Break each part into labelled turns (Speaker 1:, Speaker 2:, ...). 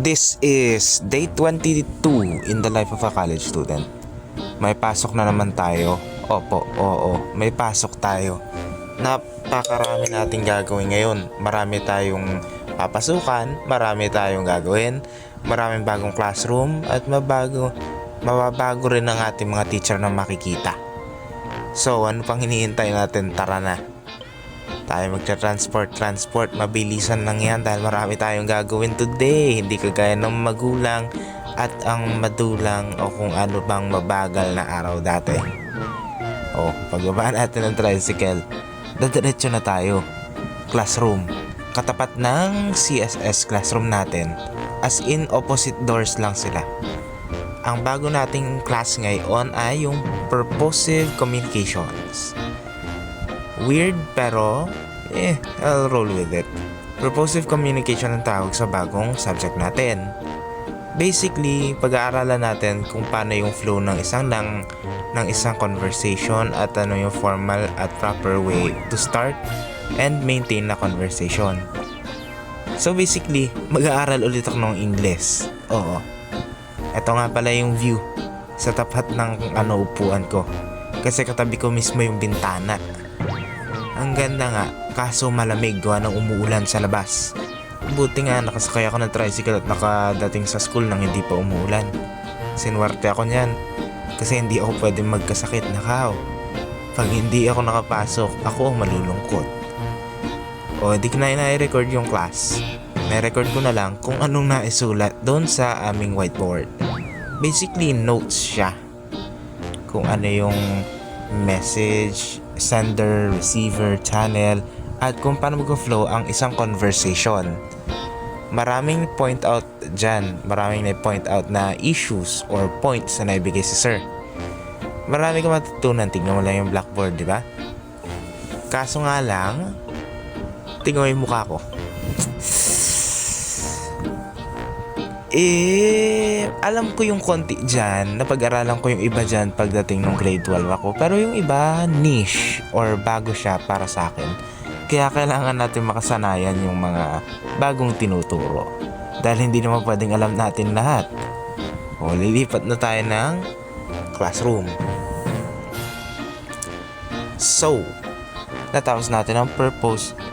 Speaker 1: This is day 22 in the life of a college student. May pasok na naman tayo. Opo, oo, may pasok tayo. Napakarami nating gagawin ngayon. Marami tayong papasukan, marami tayong gagawin, maraming bagong classroom at mababago rin ang ating mga teacher na makikita. So, ano pang hinihintay natin? Tara na. Tayo magta-transport, mabilisan lang yan dahil marami tayong gagawin today. Hindi kagaya ng magulang at ang madulang o kung ano bang mabagal na araw dati. O, pagbaba natin ng tricycle, dadiretso na tayo. Classroom. Katapat ng CSS classroom natin. As in, opposite doors lang sila. Ang bago nating class ngayon ay yung Purposive Communications. Weird pero, I'll roll with it. Purposive communication ang tawag sa bagong subject natin. Basically, pag-aaralan natin kung paano yung flow ng isang conversation at ano yung formal at proper way to start and maintain na conversation. So basically, mag-aaral ulit ako ng English. Oo. Ito nga pala yung view sa tapat ng upuan ko. Kasi katabi ko mismo yung bintana. Ang ganda nga, kaso malamig gawa ng umuulan sa labas. Buti nga nakasakay ako ng tricycle at nakadating sa school nang hindi pa umuulan. Sinwerte ako niyan kasi hindi ako pwede magkasakit na kao. Pag hindi ako nakapasok, ako ang malulungkot. O di ko na i-record yung class. Na-record ko na lang kung anong naisulat doon sa aming whiteboard. Basically, notes siya. Kung ano yung message, sender, receiver, channel, at kung paano mag-flow ang isang conversation. Maraming point out dyan. Maraming na-point out na issues or points na naibigay si sir. Marami ka matutunan. Tignan mo lang yung blackboard, di ba? Kaso nga lang, tignan mo yung mukha ko. Alam ko yung konti dyan, napag-aralan ko yung iba dyan pagdating ng grade 12 ako. Pero yung iba, niche or bago siya para sa akin. Kaya kailangan natin makasanayan yung mga bagong tinuturo. Dahil hindi naman pwedeng alam natin lahat. O, lilipat na tayo ng classroom. So, natapos natin ang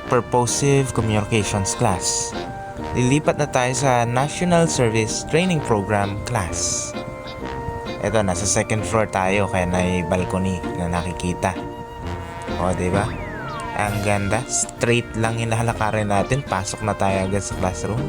Speaker 1: Purposive Communications class. Lilipat na tayo sa National Service Training Program class. Ito, nasa second floor tayo kaya may balcony na nakikita. O, diba? Ang ganda. Straight lang yung nahalakarin natin. Pasok na tayo agad sa classroom.